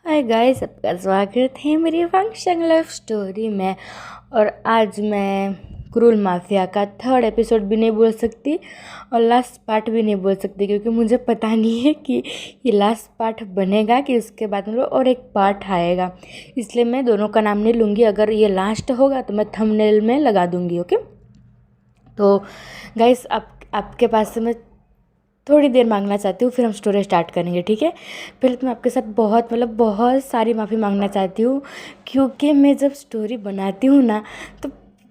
Hi guys, सबका स्वागत है मेरी फंक्शन लव स्टोरी में। और आज मैं क्रूल माफिया का थर्ड एपिसोड भी नहीं बोल सकती और लास्ट पार्ट भी नहीं बोल सकती, क्योंकि मुझे पता नहीं है कि ये लास्ट पार्ट बनेगा कि उसके बाद मतलब और एक पार्ट आएगा। इसलिए मैं दोनों का नाम नहीं लूँगी। अगर ये लास्ट होगा तो मैं थंबनेल में लगा दूँगी। ओके, तो गाइस आपके पास से मैं थोड़ी देर मांगना चाहती हूँ, फिर हम स्टोरी स्टार्ट करेंगे, ठीक है। पहले तो मैं आपके साथ बहुत सारी माफ़ी मांगना चाहती हूँ, क्योंकि मैं जब स्टोरी बनाती हूँ ना तो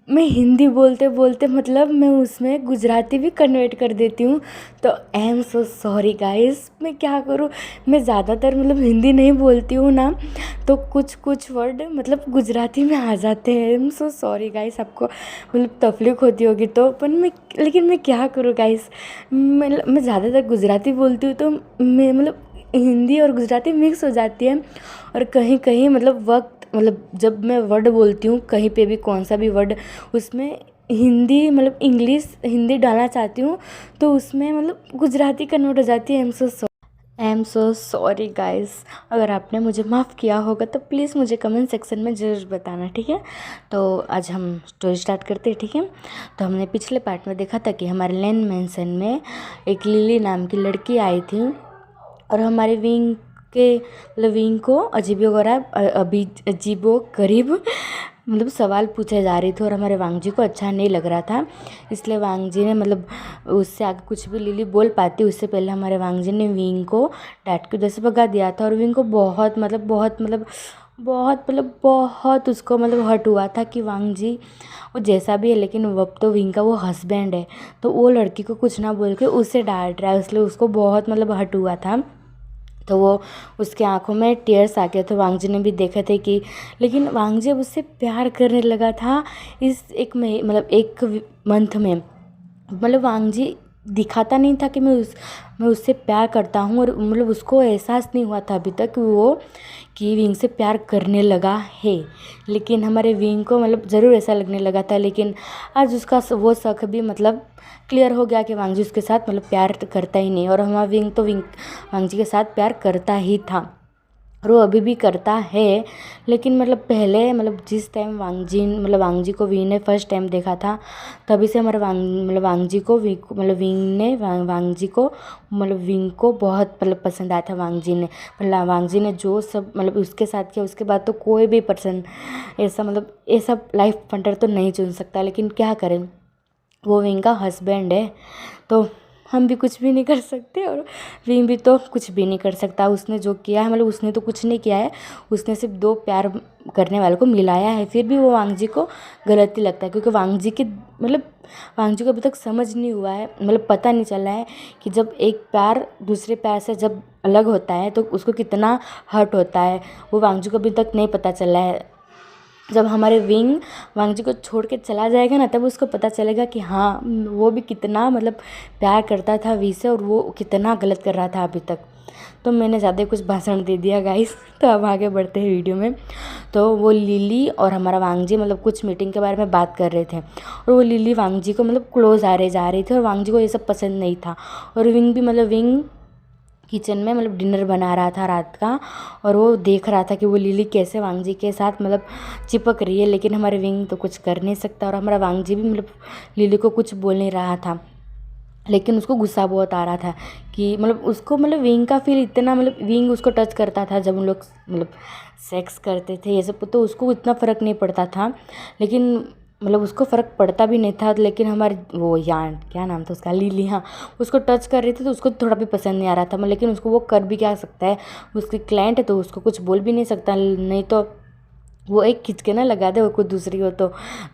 मैं हिंदी बोलते बोलते मैं उसमें गुजराती भी कन्वर्ट कर देती हूँ। तो I am so sorry guys, मैं क्या करूँ। मैं ज़्यादातर हिंदी नहीं बोलती हूँ ना, तो कुछ कुछ वर्ड गुजराती में आ जाते हैं। I am so sorry guys, आपको तकलीफ होती होगी तो, पर लेकिन मैं क्या करूँ गाइस। मैं ज़्यादातर गुजराती बोलती हूँ, तो मैं हिंदी और गुजराती मिक्स हो जाती है। और कहीं कहीं वक्त जब मैं वर्ड बोलती हूँ कहीं पे भी, कौन सा भी वर्ड, उसमें हिंदी इंग्लिश हिंदी डालना चाहती हूँ तो उसमें गुजराती कन्वर्ट हो जाती है। I am so sorry guys. अगर आपने मुझे माफ़ किया होगा तो प्लीज़ मुझे कमेंट सेक्शन में ज़रूर बताना, ठीक है। तो आज हम स्टोरी स्टार्ट करते हैं, ठीक है। तो हमने पिछले पार्ट में देखा था कि हमारे लैंड मैंसन में एक लिली नाम की लड़की आई थी और हमारे विंग को अजीबो गरीब सवाल पूछे जा रही थी और हमारे वांग जी को अच्छा नहीं लग रहा था। इसलिए वांग जी ने उससे आगे कुछ भी लिली बोल पाती उससे पहले हमारे वांग जी ने विंग को डांट के उधर से भगा दिया था। और विंग को बहुत उसको हर्ट हुआ था कि वांग जी वो जैसा भी है, लेकिन अब तो विंग का वो हस्बैंड है, तो वो लड़की को कुछ ना बोल के उससे डांट रहा है, इसलिए उसको बहुत हर्ट हुआ था। तो वो उसके आंखों में टीयर्स आ गए थे। वांग जी ने भी देखा थे कि, लेकिन वांग जी अब उससे प्यार करने लगा था इस एक एक मंथ में। वांग जी दिखाता नहीं था कि मैं उससे प्यार करता हूँ, और उसको एहसास नहीं हुआ था अभी तक कि विंग से प्यार करने लगा है। लेकिन हमारे विंग को ज़रूर ऐसा लगने लगा था, लेकिन आज उसका वो शक भी क्लियर हो गया कि वांग जी उसके साथ प्यार करता ही नहीं। और हमारा विंग वांग जी के साथ प्यार करता ही था और वो अभी भी करता है। लेकिन पहले जिस टाइम वांग जी को विंग ने फर्स्ट टाइम देखा था, तभी से हमारे वांग जी को वांग जी को विंग को बहुत पसंद आया था। वांग जी ने जो सब उसके साथ किया, उसके बाद तो कोई भी पर्सन ऐसा लाइफ पार्टनर तो नहीं चुन सकता। लेकिन क्या करें, वो विंग का हस्बैंड है, तो हम भी कुछ भी नहीं कर सकते और विंग भी तो कुछ भी नहीं कर सकता। उसने जो किया है उसने तो कुछ नहीं किया है, उसने सिर्फ दो प्यार करने वालों को मिलाया है। फिर भी वो वांग जी को गलत ही लगता है, क्योंकि वांग जी को अभी तक समझ नहीं हुआ है, पता नहीं चला है कि जब एक प्यार दूसरे प्यार से जब अलग होता है तो उसको कितना हर्ट होता है। वो वांग जी को अभी तक नहीं पता चला है। जब हमारे विंग वांग जी को छोड़ के चला जाएगा ना, तब उसको पता चलेगा कि हाँ, वो भी कितना प्यार करता था वी से और वो कितना गलत कर रहा था अभी तक। तो मैंने ज़्यादा कुछ भाषण दे दिया गाइस। तो अब आगे बढ़ते हैं वीडियो में। तो वो लिली और हमारा वांग जी कुछ मीटिंग के बारे में बात कर रहे थे, और वो लिली वांग जी को क्लोज आ रहे जा रही थी और वांग जी को ये सब पसंद नहीं था। और विंग भी विंग किचन में डिनर बना रहा था रात का, और वो देख रहा था कि वो लिली कैसे वांग जी के साथ चिपक रही है। लेकिन हमारे विंग तो कुछ कर नहीं सकता, और हमारा वांग जी भी लिली को कुछ बोल नहीं रहा था। लेकिन उसको गुस्सा बहुत आ रहा था कि उसको विंग का फील इतना विंग उसको टच करता था जब उन लोग सेक्स करते थे ये सब, तो उसको इतना फ़र्क नहीं पड़ता था। लेकिन उसको फ़र्क पड़ता भी नहीं था। लेकिन हमारे वो यान क्या नाम था उसका, लिली, हाँ, उसको टच कर रही थी तो उसको थोड़ा भी पसंद नहीं आ रहा था। लेकिन उसको वो कर भी क्या सकता है, उसकी क्लाइंट है तो उसको कुछ बोल भी नहीं सकता, नहीं तो वो एक खिंच के ना लगा दे और कोई दूसरी हो तो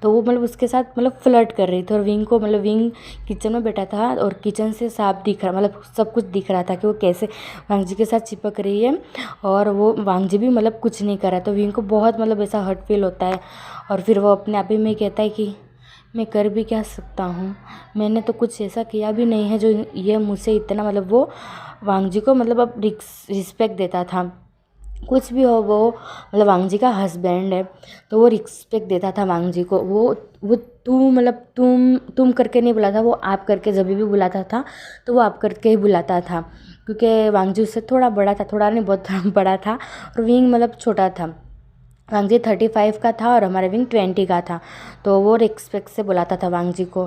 वो उसके साथ फ्लर्ट कर रही थी। और विंग को विंग किचन में बैठा था और किचन से साफ दिख रहा, सब कुछ दिख रहा था कि वो कैसे वांग जी के साथ चिपक रही है, और वो वांग जी भी कुछ नहीं कर रहा। तो विंग को बहुत ऐसा हर्ट फील होता है, और फिर वो अपने आप ही में कहता है कि मैं कर भी क्या सकता हूँ, मैंने तो कुछ ऐसा किया भी नहीं है जो ये मुझसे इतना वो वांग जी को अब रिस्पेक्ट देता था। कुछ भी हो, वो वांग जी का हस्बैंड है, तो वो रिस्पेक्ट देता था वांग जी को। वो तू तुम करके नहीं बुलाता, वो आप करके जब भी बुलाता था तो वो आप करके ही बुलाता था। क्योंकि वांगजी उससे थोड़ा बड़ा था, थोड़ा नहीं बहुत बड़ा था, और विंग मतलब छोटा था। वांगजी 35 का था और हमारा विंग 20 का था। तो वो रिस्पेक्ट से बुलाता था वांगजी को।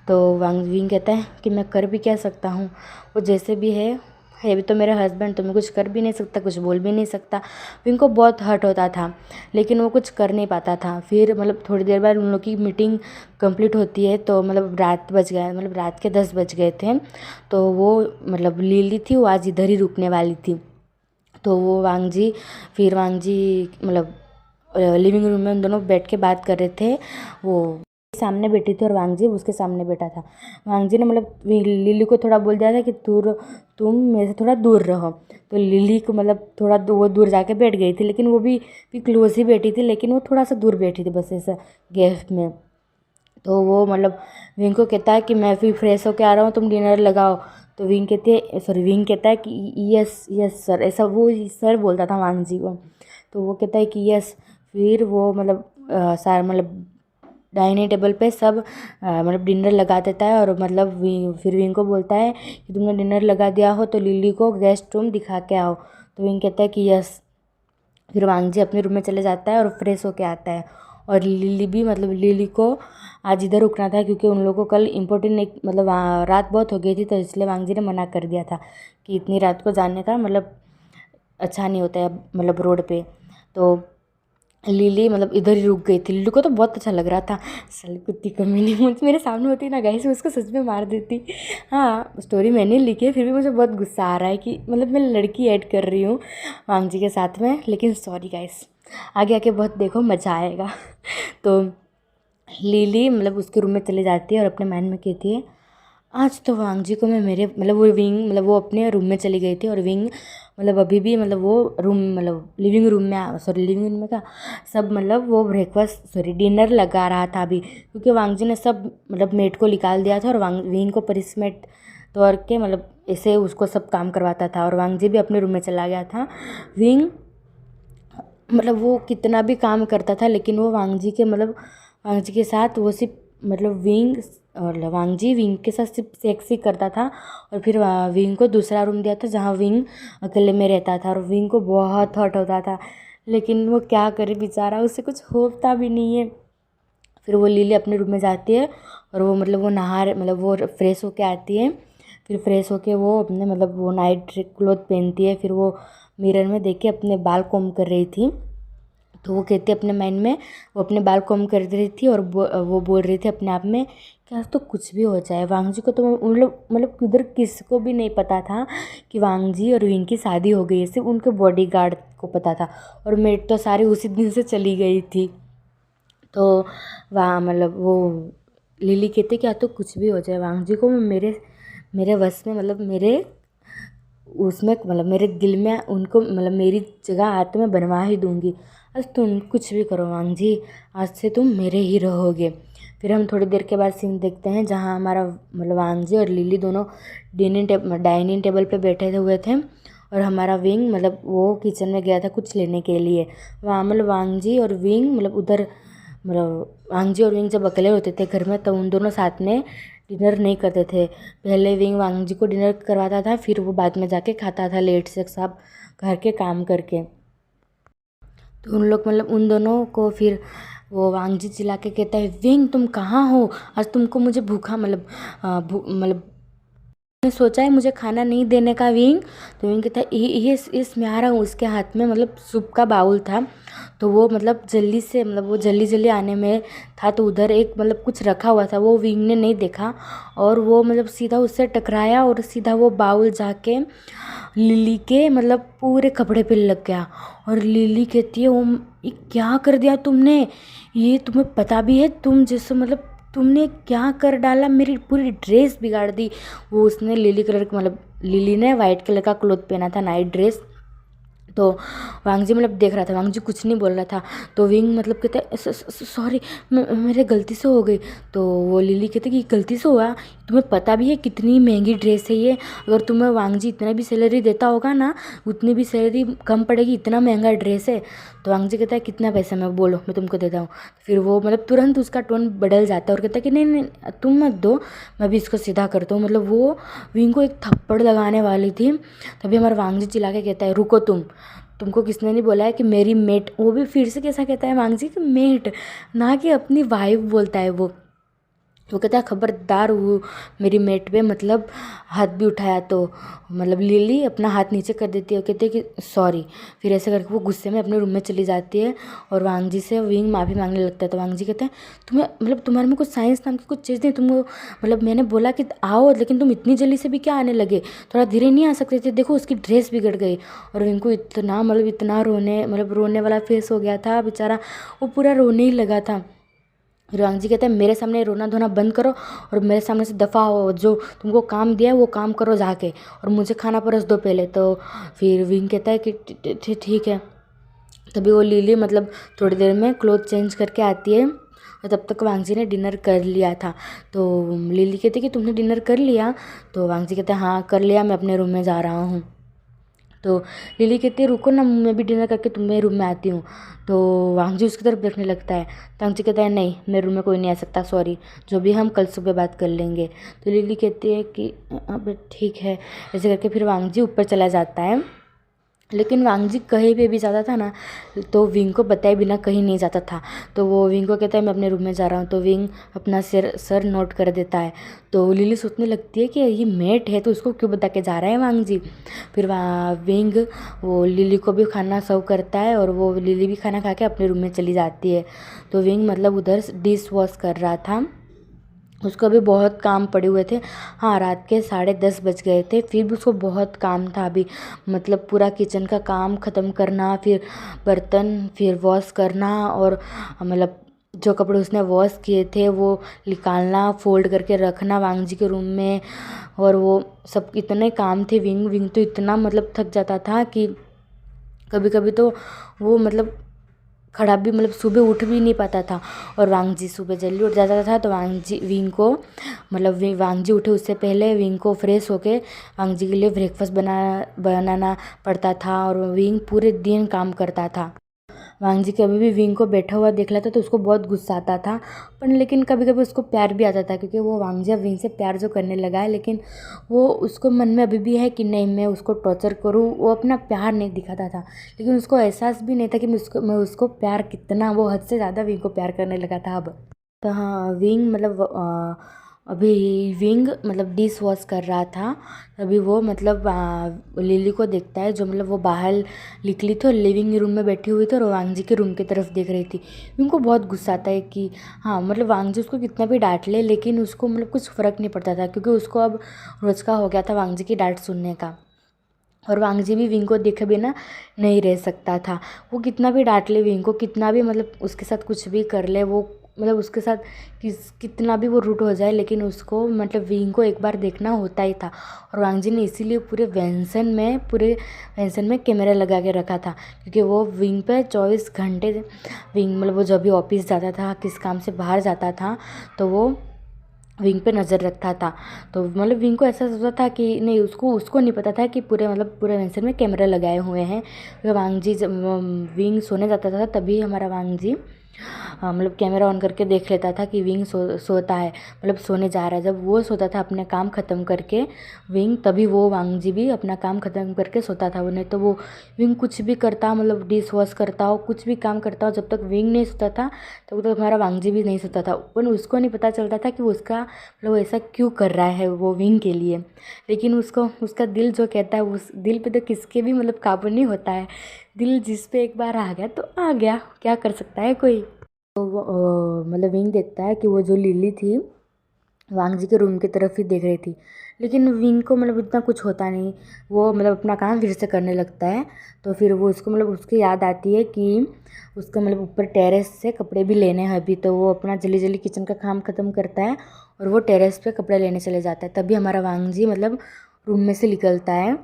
तो विंग कहता है कि मैं कर भी क्या सकता हूँ, वो जैसे भी है भी तो मेरा हस्बैंड, तो मैं कुछ कर भी नहीं सकता, कुछ बोल भी नहीं सकता। विंग को बहुत हर्ट होता था, लेकिन वो कुछ कर नहीं पाता था। फिर मतलब थोड़ी देर बाद उन लोग की मीटिंग कंप्लीट होती है, तो मतलब रात बज गया, मतलब रात के 10 बज गए थे। तो वो मतलब लिली थी, वो आज इधर ही रुकने वाली थी। तो वो वांगजी मतलब लिविंग रूम में उन दोनों बैठ के बात कर रहे थे। वो सामने बैठी थी और वांगजी उसके सामने बैठा था। वांगजी ने मतलब लिली को थोड़ा बोल दिया था कि तुम मेरे से थोड़ा दूर रहो। तो लिली को मतलब थोड़ा वो दूर जाके बैठ गई थी, लेकिन वो भी क्लोज ही बैठी थी, लेकिन वो थोड़ा सा दूर बैठी थी बस ऐसा गैप में। तो वो मतलब विंग को कहता है कि मैं फिर फ्रेश होके आ रहा हूँ, तुम डिनर लगाओ। तो विंग कहता है कि यस यस सर, ऐसा वो सर बोलता था वांगजी को। तो वो कहता है कि यस। फिर वो मतलब सारा मतलब डाइनिंग टेबल पे सब मतलब डिनर लगा देता है, और मतलब फिर विंग को बोलता है कि तुमने डिनर लगा दिया हो तो लिली को गेस्ट रूम दिखा के आओ। तो विंग कहता है कि यस। फिर वांगजी अपने रूम में चले जाता है और फ्रेश होके आता है। और लिली भी मतलब लिली को आज इधर रुकना था, क्योंकि उन लोगों को कल इम्पोर्टेंट एक मतलब रात बहुत हो गई थी, तो इसलिए वांगजी ने मना कर दिया था कि इतनी रात को जाने का मतलब अच्छा नहीं होता है मतलब रोड पे। तो लिली मतलब इधर ही रुक गई थी। लिली को तो बहुत अच्छा लग रहा था, साली कुत्ती कमीनी मुझे मेरे सामने होती ना गाइस, उसको सच में मार देती। हाँ, स्टोरी मैंने लिखी है, फिर भी मुझे बहुत गुस्सा आ रहा है कि मतलब मैं लड़की ऐड कर रही हूँ वांगजी के साथ में, लेकिन सॉरी गाइस, आगे आके बहुत देखो मज़ा आएगा। तो लिली मतलब उसके रूम में चली जाती है और अपने माइंड में कहती है आज तो वांगजी को मैं मेरे मतलब वो अपने रूम में चली गई थी, और विंग मतलब अभी भी मतलब वो रूम मतलब लिविंग रूम में का सब मतलब वो डिनर लगा रहा था अभी, क्योंकि वांगजी ने सब मतलब मेट को निकाल दिया था, और विंग को पनिशमेंट तौर के मतलब ऐसे उसको सब काम करवाता था, और वांगजी भी अपने रूम में चला गया था। विंग मतलब वो कितना भी काम करता था, लेकिन वो वांगजी के साथ वो सिर्फ मतलब वांगजी विंग के साथ सिर्फ सेक्स ही करता था। और फिर विंग को दूसरा रूम दिया था जहाँ विंग अकेले में रहता था, और विंग को बहुत हर्ट होता था, लेकिन वो क्या करे बेचारा, उससे कुछ होता भी नहीं है। फिर वो लिली अपने रूम में जाती है, और वो मतलब वो फ्रेश होके आती है। फिर फ्रेश होके वो अपने मतलब वो नाइट क्लॉथ पहनती है। फिर वो मिरर में देख के अपने बाल कॉम्ब कर रही थी। तो वो कहती अपने माइंड में, वो अपने बाल कॉम्ब कर रही थी, और वो बोल रही थी अपने आप में कि आज तो कुछ भी हो जाए। वांगजी को तो उन लोग मतलब उधर किसको भी नहीं पता था कि वांगजी और विंग की शादी हो गई है, सिर्फ उनके बॉडीगार्ड को पता था, और मेट तो सारी उसी दिन से चली गई थी। तो वहाँ मतलब वो लिली कहती कि आज तो कुछ भी हो जाए, वांगजी को मैं मेरे वश में मतलब मेरे दिल में उनको मतलब मेरी जगह हाथ में बनवा ही दूंगी। आज तुम कुछ भी करो वांगजी, आज से तुम मेरे ही रहोगे। फिर हम थोड़ी देर के बाद सीन देखते हैं जहाँ हमारा मतलब वांगजी और लिली दोनों डाइनिंग टेबल पे बैठे हुए थे, और हमारा विंग मतलब वो किचन में गया था कुछ लेने के लिए। वहाँ मतलब वांगजी और विंग जब अकेले होते थे घर में, तो उन दोनों साथ में डिनर नहीं करते थे। पहले विंग वांगजी को डिनर करवाता था, फिर वो बाद में जाके खाता था लेट से सब घर के काम करके। तो उन लोग मतलब उन दोनों को फिर वो वांगजी चिल्ला के कहता है विंग तुम कहाँ हो, आज तुमको मुझे भूखा मतलब ने सोचा है मुझे खाना नहीं देने का विंग। तो विंग कहता है ये मैं आ रहा हूँ। उसके हाथ में मतलब सूप का बाउल था, तो वो मतलब जल्दी आने में था, तो उधर एक मतलब कुछ रखा हुआ था, वो विंग ने नहीं देखा, और वो मतलब सीधा उससे टकराया, और सीधा वो बाउल जाके लिली के मतलब पूरे कपड़े पे लग गया। और लिली कहती है ये क्या कर दिया तुमने, ये तुम्हें पता भी है तुम जैसे मतलब तुमने क्या कर डाला, मेरी पूरी ड्रेस बिगाड़ दी। वो उसने लिली ने वाइट कलर का क्लॉथ पहना था, नाइट ड्रेस। तो वांग जी मतलब देख रहा था, वांग जी कुछ नहीं बोल रहा था। तो विंग मतलब कहता है सॉरी मेरे गलती से हो गई। तो वो लिली कहते कि गलती से हुआ, तुम्हें पता भी है कितनी महंगी ड्रेस है ये, अगर तुम्हें वांग जी इतना भी सैलरी देता होगा ना उतनी भी सैलरी कम पड़ेगी, इतना महंगा ड्रेस है। तो वांग जी कहता है कितना पैसा मैं बोलो मैं तुमको देता हूँ। फिर वो मतलब तुरंत उसका टोन बदल जाता है और कहता है कि नहीं नहीं तुम मत दो, मैं भी इसको सीधा करता हूँ। मतलब वो विंग को एक थप्पड़ लगाने वाली थी, तभी हमारा वांग जी चिल्ला के कहता है रुको तुमको किसने नहीं बोला है कि मेरी मेट, वो भी फिर से कैसा कहता है वांग जी कि मेट, ना कि अपनी वाइफ बोलता है वो कहता है खबरदार वो मेरी मेट पे मतलब हाथ भी उठाया तो मतलब लिली अपना हाथ नीचे कर देती है, कहते हैं कि सॉरी। फिर ऐसे करके वो गुस्से में अपने रूम में चली जाती है और वांग जी से विंग माफ़ी मांगने लगता है। तो वांग जी कहते हैं तुम्हें मतलब तुम्हारे में कुछ साइंस नाम की कुछ चीज़ नहीं, तुमको मतलब मैंने बोला कि आओ लेकिन तुम इतनी जल्दी से भी क्या आने लगे, थोड़ा धीरे नहीं आ सकते थे, देखो उसकी ड्रेस बिगड़ गई। और विंग को इतना मतलब इतना रोने वाला फेस हो गया था बेचारा, वो पूरा रोने ही लगा था। वांग जी कहते हैं मेरे सामने रोना धोना बंद करो और मेरे सामने से दफ़ा हो, जो तुमको काम दिया है वो काम करो जाके, और मुझे खाना परस दो पहले। तो फिर विंग कहता है कि ठीक है। तभी वो लिली मतलब थोड़ी देर में क्लोथ चेंज करके आती है और तब तक वांग जी ने डिनर कर लिया था। तो लिली कहती है कि तुमने डिनर कर लिया? तो वांग जी कहते हैं हाँ कर लिया, मैं अपने रूम में जा रहा हूँ। तो लिली कहती है रुको ना मैं भी डिनर करके तुम्हारे रूम में आती हूँ। तो वांग जी उसकी तरफ देखने लगता है, तो वांग जी कहता है नहीं मेरे रूम में कोई नहीं आ सकता, सॉरी, जो भी हम कल सुबह बात कर लेंगे। तो लिली कहती है कि अब ठीक है। ऐसे करके फिर वांग जी ऊपर चला जाता है, लेकिन वांग जी कहीं पे भी जाता था ना तो विंग को बताए बिना कहीं नहीं जाता था। तो वो विंग को कहता है मैं अपने रूम में जा रहा हूँ, तो विंग अपना सर नोट कर देता है। तो लिली सोचने लगती है कि ये मेट है तो उसको क्यों बता के जा रहा है वांग जी। फिर विंग वो लिली को भी खाना सर्व करता है और वो लिली भी खाना खा के अपने रूम में चली जाती है। तो विंग मतलब उधर डिश वॉश कर रहा था, उसको भी बहुत काम पड़े हुए थे। हाँ रात के 10:30 बज गए थे, फिर भी उसको बहुत काम था अभी, मतलब पूरा किचन का काम ख़त्म करना, फिर बर्तन फिर वॉश करना, और मतलब जो कपड़े उसने वॉश किए थे वो निकालना, फोल्ड करके रखना वांग जी के रूम में, और वो सब इतने काम थे। विंग तो इतना मतलब थक जाता था कि कभी कभी तो वो मतलब खड़ा भी मतलब सुबह उठ भी नहीं पाता था। और वांग जी सुबह जल्दी उठ जाता था, तो विंग को मतलब वांग जी उठे उससे पहले विंग को फ्रेश होके वांग जी के लिए ब्रेकफास्ट बनाना पड़ता था, और विंग पूरे दिन काम करता था। वांग जी कभी भी विंग को बैठा हुआ देख लेता तो उसको बहुत गुस्सा आता था, पर लेकिन कभी कभी उसको प्यार भी आता था, क्योंकि वो वांग जी अब विंग से प्यार जो करने लगा है, लेकिन वो उसको मन में अभी भी है कि नहीं मैं उसको टॉर्चर करूँ, वो अपना प्यार नहीं दिखाता था। लेकिन उसको एहसास भी नहीं था कि मैं उसको प्यार कितना, वो हद से ज़्यादा विंग को प्यार करने लगा था अब। तो हाँ विंग मतलब अभी विंग मतलब डिश वॉश कर रहा था, तभी वो मतलब लिली को देखता है, जो मतलब वो बाहर निकली थी और लिविंग रूम में बैठी हुई थी और वांग जी के रूम की तरफ देख रही थी। विंग को बहुत गुस्सा आता है कि हाँ मतलब वांग जी उसको कितना भी डांट ले, लेकिन उसको मतलब कुछ फ़र्क नहीं पड़ता था, क्योंकि उसको अब रोज़ का हो गया था वांग जी की डांट सुनने का। और वांग जी भी विंग को देखे बिना नहीं रह सकता था, वो कितना भी डांट ले विंग को, कितना भी मतलब उसके साथ कुछ भी कर ले, वो मतलब उसके साथ कितना भी वो रूट हो जाए, लेकिन उसको मतलब विंग को एक बार देखना होता ही था। और वांग जी ने इसीलिए पूरे वेंसन में कैमरा लगा के रखा था, क्योंकि वो विंग पे 24 घंटे विंग मतलब वो जब भी ऑफिस जाता था, किस काम से बाहर जाता था, तो वो विंग पे नज़र रखता था। तो मतलब विंग को ऐसा होता था कि नहीं, उसको नहीं पता था कि पूरे वेंसर में कैमरा लगाए हुए हैं। वांग जी जब विंग सोने जाता था तभी हमारा वांग जी मतलब कैमरा ऑन करके देख लेता था कि विंग सोता है, मतलब सोने जा रहा है। जब वो सोता था अपने काम ख़त्म करके विंग, तभी वो वांग जी भी अपना काम ख़त्म करके सोता था। वो नहीं तो वो विंग कुछ भी करता, मतलब डिश वॉश करता हो, कुछ भी काम करता हो, जब तक विंग नहीं सोता था तब तक हमारा वांग जी भी नहीं सोता था। पर उसको नहीं पता चलता था कि वो उसका मतलब वो ऐसा क्यों कर रहा है वो विंग के लिए, लेकिन उसका दिल जो कहता है, उस दिल पे तो किसके भी मतलब काबू नहीं होता है। दिल जिस पे एक बार आ गया तो आ गया, क्या कर सकता है कोई। तो वो मतलब विंग देखता है कि वो जो लिली थी वांग जी के रूम की तरफ ही देख रही थी, लेकिन विंग को मतलब इतना कुछ होता नहीं, वो मतलब अपना काम फिर से करने लगता है। तो फिर वो उसको मतलब उसकी याद आती है कि उसको मतलब ऊपर टेरेस से कपड़े भी लेने हैं अभी, तो वो अपना जल्दी जल्दी किचन का काम ख़त्म करता है और वो टेरेस पे कपड़े लेने चले जाता है। तभी हमारा वांग जी मतलब रूम में से निकलता है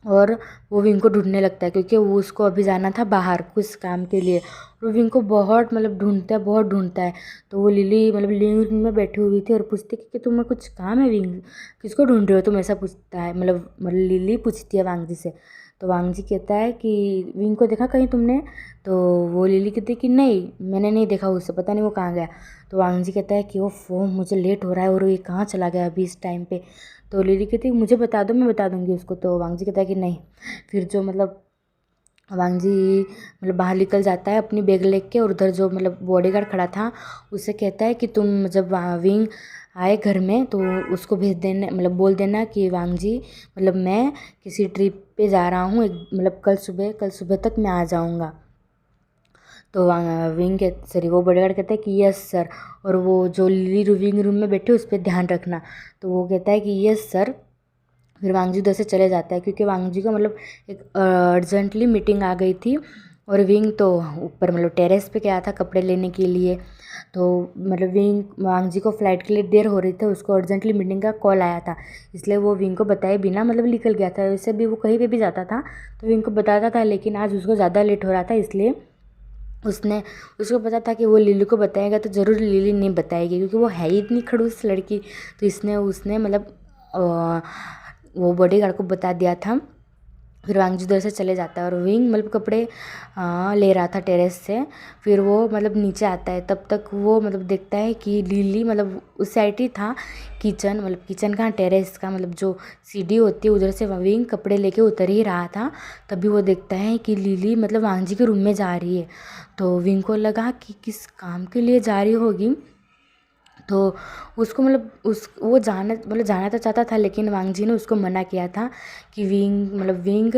और वो विंग को ढूंढने लगता है क्योंकि वो उसको अभी जाना था बाहर कुछ काम के लिए। वो विंग को बहुत मतलब ढूंढता है, बहुत ढूंढता है। तो वो लिली मतलब लिविंग रूम में बैठी हुई थी और पूछती कि तुम्हें कुछ काम है विंग, किसको ढूंढ रहे हो तुम, ऐसा पूछता है। मतलब लिली पूछती है वांग जी से। तो वांग जी कहता है कि विंग को देखा कहीं तुमने? तो वो लिली कहती है कि नहीं, मैंने नहीं देखा उसे, पता नहीं वो कहाँ गया। तो वांग जी कहता है कि वो मुझे लेट हो रहा है और ये कहाँ चला गया अभी इस टाइम पे। तो लिली कहती है मुझे बता दो, मैं बता दूंगी उसको। तो वांग जी कहता है कि नहीं। फिर जो मतलब वांग जी मतलब बाहर निकल जाता है अपनी बैग लेके, और उधर जो मतलब बॉडीगार्ड खड़ा था उससे कहता है कि तुम जब विंग आए घर में तो उसको भेज देना, मतलब बोल देना कि वांग जी मतलब मैं किसी ट्रिप पे जा रहा हूँ, मतलब कल सुबह तक मैं आ जाऊँगा। तो विंग के सॉरी वो बॉडीगार्ड कहता है कि यस सर, और वो जो लिली विंग रूम में बैठे उस पर ध्यान रखना। तो वो कहता है कि यस सर। फिर वांग जी उधर से चले जाता है क्योंकि वांग जी को मतलब एक अर्जेंटली मीटिंग आ गई थी, और विंग तो ऊपर मतलब टेरेस पे गया था कपड़े लेने के लिए। तो मतलब वांग जी को फ्लाइट के लिए देर हो रही थी, उसको अर्जेंटली मीटिंग का कॉल आया था, इसलिए वो विंग को बताए बिना मतलब निकल गया था। वैसे भी वो कहीं पे भी जाता था तो विंग को बताता था, लेकिन आज उसको ज़्यादा लेट हो रहा था, इसलिए उसको पता था कि वो लिली को बताएगा तो ज़रूर लिली नहीं बताएगी क्योंकि वो है ही इतनी खड़ूस लड़की। तो उसने मतलब वो बॉडीगार्ड को बता दिया था। फिर वांग जी उधर से चले जाता है और विंग मतलब कपड़े ले रहा था टेरेस से। फिर वो मतलब नीचे आता है, तब तक वो मतलब देखता है कि लिली मतलब उस साइड ही था किचन, मतलब किचन का टेरेस का मतलब जो सीढ़ी होती है उधर से विंग कपड़े लेके उतर ही रहा था। तभी वो देखता है कि लिली मतलब वांग जी के रूम में जा रही है। तो विंग को लगा कि किस काम के लिए जा रही होगी। तो उसको मतलब जाना तो चाहता था, लेकिन वांग जी ने उसको मना किया था कि विंग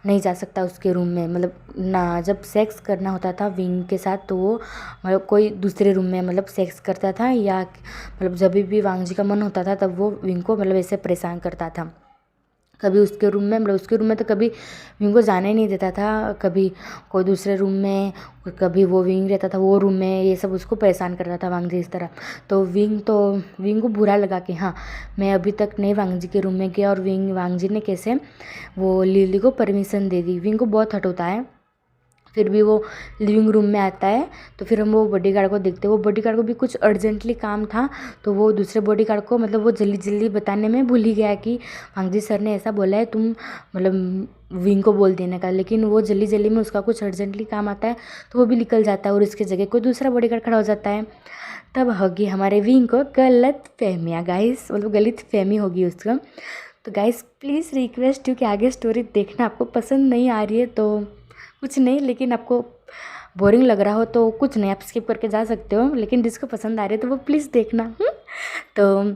नहीं जा सकता उसके रूम में। मतलब ना जब सेक्स करना होता था विंग के साथ तो वो मतलब कोई दूसरे रूम में मतलब सेक्स करता था, या मतलब जब भी वांग जी का मन होता था तब वो विंग को मतलब ऐसे परेशान करता था। कभी उसके रूम में मतलब उसके रूम में तो कभी विंग को जाने ही नहीं देता था, कभी कोई दूसरे रूम में, कभी वो विंग रहता था वो रूम में, ये सब उसको परेशान करता था वांग जी इस तरह। तो विंग को बुरा लगा कि हाँ मैं अभी तक नहीं वांग जी के रूम में गया, और वांग जी ने कैसे वो लिली को परमिशन दे दी। विंग को बहुत हट होता है। फिर भी वो लिविंग रूम में आता है तो फिर हम वो बॉडीगार्ड को देखते हैं। वो बॉडीगार्ड को भी कुछ अर्जेंटली काम था, तो वो दूसरे बॉडीगार्ड को मतलब वो जल्दी जल्दी बताने में भूल ही गया कि वांग सर ने ऐसा बोला है तुम मतलब विंग को बोल देने का। लेकिन वो जल्दी जल्दी में उसका कुछ अर्जेंटली काम आता है तो वो भी निकल जाता है, और इसके जगह कोई दूसरा बॉडीगार्ड खड़ा हो जाता है। तब होगी हमारे विंग को गलत फहमियाँ गाइस, मतलब गलत फहमी होगी उसका। तो गाइस प्लीज़ रिक्वेस्ट क्योंकि आगे स्टोरी देखना, आपको पसंद नहीं आ रही है तो कुछ नहीं, लेकिन आपको बोरिंग लग रहा हो तो कुछ नहीं, आप स्किप करके जा सकते हो, लेकिन जिसको पसंद आ रही है तो वो प्लीज़ देखना। तो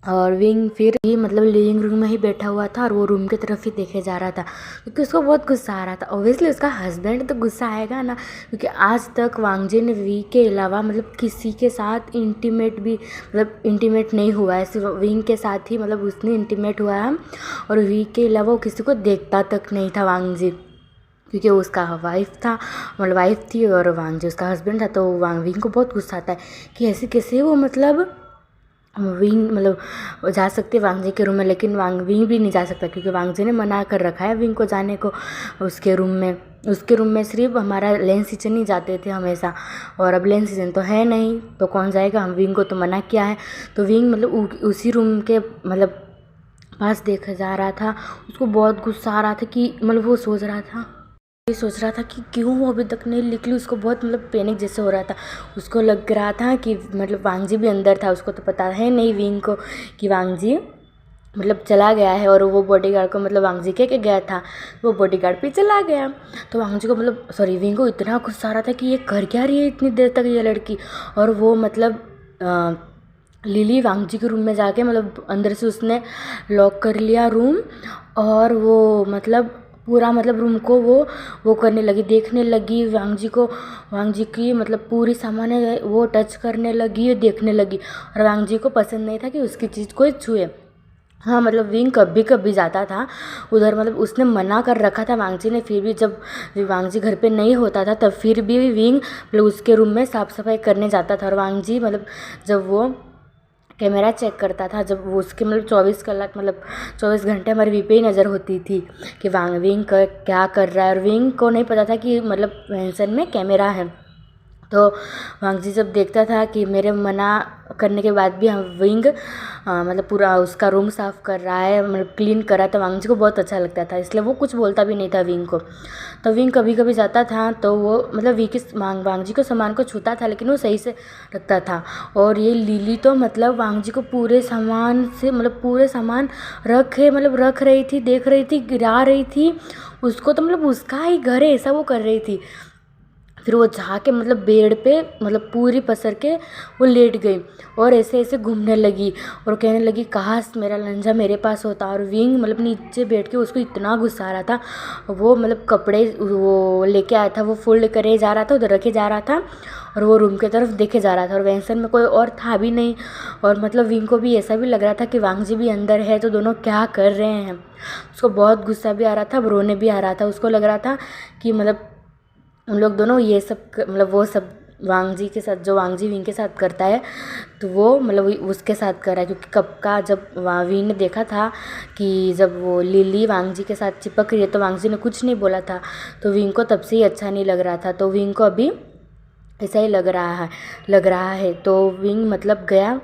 और विंग फिर ही मतलब लिविंग रूम में ही बैठा हुआ था और वो रूम की तरफ ही देखे जा रहा था क्योंकि उसको बहुत गुस्सा आ रहा था। ऑब्वियसली उसका हस्बैंड तो गुस्सा आएगा ना, क्योंकि आज तक वांग जी ने वी के अलावा मतलब किसी के साथ इंटीमेट नहीं हुआ है, सिर्फ विंग के साथ ही मतलब उसने इंटीमेट हुआ है, और वी के अलावा वो किसी को देखता तक नहीं था वांग जी, क्योंकि उसका वाइफ थी और वांग जी उसका हस्बैंड था। तो विंग को बहुत गुस्सा आता है कि ऐसे कैसे वो मतलब विंग मतलब जा सकते वांग जी के रूम में, लेकिन विंग भी नहीं जा सकता क्योंकि वांग जी ने मना कर रखा है विंग को जाने को उसके रूम में। उसके रूम में सिर्फ हमारा लेन सीजन ही जाते थे हमेशा, और अब लेन सीजन तो है नहीं तो कौन जाएगा, हम विंग को तो मना किया है। तो विंग मतलब उसी रूम के मतलब पास देखा जा रहा था। उसको बहुत गुस्सा आ रहा था कि मतलब वो सोच रहा था कि क्यों वो अभी तक नहीं निकली। उसको बहुत मतलब पैनिक जैसे हो रहा था, उसको लग रहा था कि मतलब वांग जी भी अंदर था। उसको तो पता है नहीं विंग को कि वांग जी मतलब चला गया है, और वो बॉडीगार्ड को मतलब वांग जी कह के गया था, वो बॉडीगार्ड भी चला गया। तो वांग जी को मतलब विंग को इतना गुस्सा आ रहा था कि ये कर क्या रही है इतनी देर तक ये लड़की। और वो मतलब लिली वांग जी के रूम में जाके मतलब अंदर से उसने लॉक कर लिया रूम, और वो मतलब पूरा मतलब रूम को वो करने लगी, देखने लगी वांग जी को, वांग जी की मतलब पूरी सामान वो टच करने लगी, देखने लगी। और वांग जी को पसंद नहीं था कि उसकी चीज़ कोई छुए। हाँ मतलब विंग कभी कभी जाता था उधर, मतलब उसने मना कर रखा था वांग जी ने, फिर भी जब वांग जी घर पे नहीं होता था तब फिर भी विंग मतलब उसके रूम में साफ़ सफाई करने जाता था। और वांग जी मतलब जब वो कैमरा चेक करता था, जब वो उसके मतलब 24 कलाक मतलब 24 घंटे हमारे वी पे ही नज़र होती थी कि विंग क्या कर रहा है। और विंग को नहीं पता था कि मतलब वेंसन में कैमरा है। तो वांगजी जब देखता था कि मेरे मना करने के बाद भी हम विंग मतलब पूरा उसका रूम साफ़ कर रहा है, मतलब क्लीन कर रहा था, वांगजी को बहुत अच्छा लगता था, इसलिए वो कुछ बोलता भी नहीं था विंग को। तो विंग कभी कभी जाता था तो वो मतलब वांगजी को सामान को छूता था, लेकिन वो सही से रखता था। और ये लिली तो मतलब वांगजी को पूरे सामान से मतलब पूरे सामान रख रही थी, देख रही थी, गिरा रही थी उसको, तो मतलब उसका ही घर है ऐसा वो कर रही थी। फिर वो जाके मतलब बेड पे मतलब पूरी पसर के वो लेट गई और ऐसे ऐसे घूमने लगी और कहने लगी काश मेरा लंजा मेरे पास होता। और विंग मतलब नीचे बैठ के उसको इतना गुस्सा आ रहा था, वो मतलब कपड़े वो लेके आया था, वो फोल्ड करे जा रहा था, उधर रखे जा रहा था और वो रूम की तरफ देखे जा रहा था। और वेंसन में कोई और था भी नहीं, और मतलब विंग को भी ऐसा भी लग रहा था कि वांगजी भी अंदर है, तो दोनों क्या कर रहे हैं। उसको बहुत गुस्सा भी आ रहा था, रोने भी आ रहा था। उसको लग रहा था कि मतलब उन लोग दोनों ये सब मतलब वो सब वांगजी के साथ, जो वांगजी विंग के साथ करता है तो वो मतलब उसके साथ कर रहा है। क्योंकि कब का जब विंग ने देखा था कि जब वो लिली वांगजी के साथ चिपक रही है तो वांगजी ने कुछ नहीं बोला था, तो विंग को तब से ही अच्छा नहीं लग रहा था। तो विंग को अभी ऐसा ही लग रहा है। तो विंग मतलब गया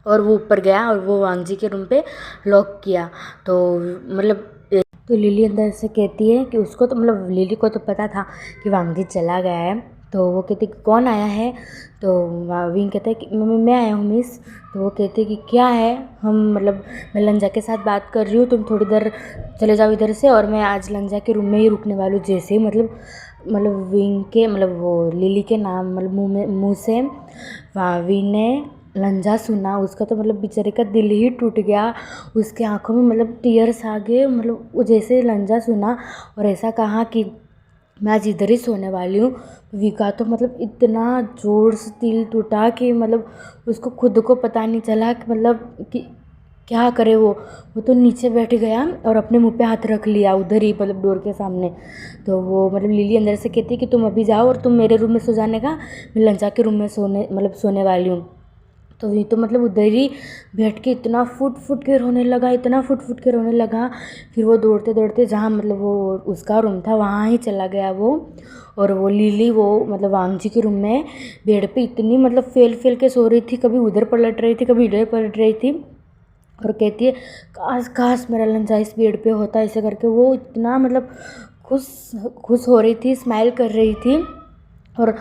और वो ऊपर गया और वो वांगजी के रूम पे लॉक किया। तो मतलब तो लिली अंदर से कहती है कि उसको तो मतलब लिली को तो पता था कि वांगजी चला गया है। तो वो कहती कि कौन आया है। तो विंग कहता है कि मैं आया हूँ मिस। तो वो कहते कि क्या है, हम मतलब मैं लंजा के साथ बात कर रही हूँ, तुम थोड़ी देर चले जाओ इधर से, और मैं आज लंजा के रूम में ही रुकने वाली हूँ। जैसे ही मतलब विंग के मतलब वो लिली के नाम मतलब मुँह से विंग ने लंजा सुना, उसका तो मतलब बेचारे का दिल ही टूट गया। उसके आंखों में मतलब टीयर्स आ गए। मतलब वो जैसे लंजा सुना और ऐसा कहा कि मैं आज इधर ही सोने वाली हूँ, विका तो मतलब इतना ज़ोर से दिल टूटा कि मतलब उसको खुद को पता नहीं चला कि मतलब कि क्या करे। वो तो नीचे बैठ गया और अपने मुंह पे हाथ रख लिया उधर ही मतलब डोर के सामने। तो वो मतलब लिली अंदर से कहती है कि तुम अभी जाओ और तुम मेरे रूम में सो जाने का, मैं लंजा के रूम में सोने वाली हूँ। तो ये तो मतलब उधर ही बैठ के इतना फुट फुट के रोने लगा, इतना फुट फुट के रोने लगा। फिर वो दौड़ते दौड़ते जहाँ मतलब वो उसका रूम था वहाँ ही चला गया वो। और वो लिली वो मतलब वांगजी के रूम में बेड पे इतनी मतलब फेल के सो रही थी, कभी उधर पलट रही थी, कभी इधर पलट रही थी, और कहती है काश काश मेरा लंजा इस बेड पे होता। ऐसे करके वो इतना मतलब खुश खुश हो रही थी, स्माइल कर रही थी। और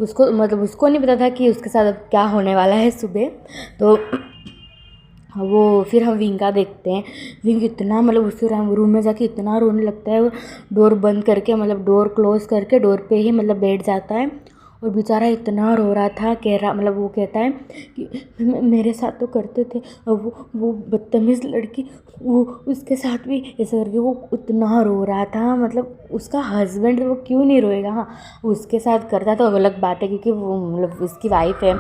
उसको मतलब उसको नहीं पता था कि उसके साथ अब क्या होने वाला है सुबह। तो वो फिर हम विंग का देखते हैं। विंग इतना मतलब उसके रूम में जाके इतना रोने लगता है, वो डोर बंद करके मतलब डोर क्लोज करके डोर पे ही मतलब बैठ जाता है। और बेचारा इतना रो रहा था, कह रहा मतलब वो कहता है कि मेरे साथ तो करते थे, और वो बदतमीज़ लड़की वो उसके साथ भी ऐसा करके वो उतना रो रहा था। मतलब उसका हस्बैंड वो क्यों नहीं रोएगा, हाँ उसके साथ करता तो अलग बात है क्योंकि वो मतलब उसकी वाइफ है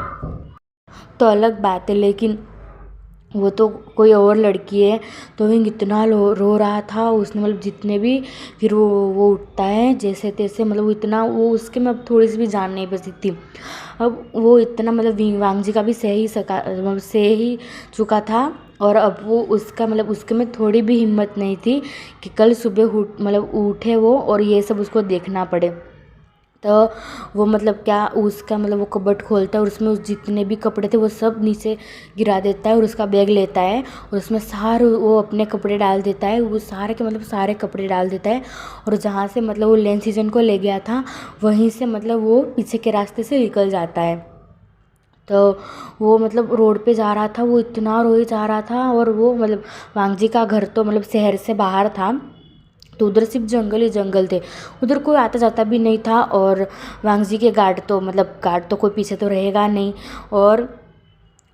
तो अलग बात है, लेकिन वो तो कोई और लड़की है। तो विंग इतना रो रहा था, उसने मतलब जितने भी फिर वो उठता है जैसे तैसे, मतलब वो इतना वो उसके में अब थोड़ी सी भी जान नहीं बची थी। अब वो इतना मतलब वांगजी का भी सह ही चुका था। और अब वो उसका मतलब उसके में थोड़ी भी हिम्मत नहीं थी कि कल सुबह मतलब उठे वो और ये सब उसको देखना पड़े। तो वो मतलब क्या उसका मतलब वो कबर्ड खोलता है और उसमें उस जितने भी कपड़े थे वो सब नीचे गिरा देता है और उसका बैग लेता है और उसमें सारे वो अपने कपड़े डाल देता है, वो सारे के मतलब सारे कपड़े डाल देता है। और जहाँ से मतलब वो लेन सीजन को ले गया था वहीं से मतलब वो पीछे के रास्ते से निकल जाता है। तो वो मतलब रोड पे जा रहा था, वो इतना रोए जा रहा था। और वो मतलब वांगजी का घर तो मतलब शहर से बाहर था, तो उधर सिर्फ जंगल ही जंगल थे, उधर कोई आता जाता भी नहीं था। और वांगजी के गार्ड तो कोई पीछे तो रहेगा नहीं। और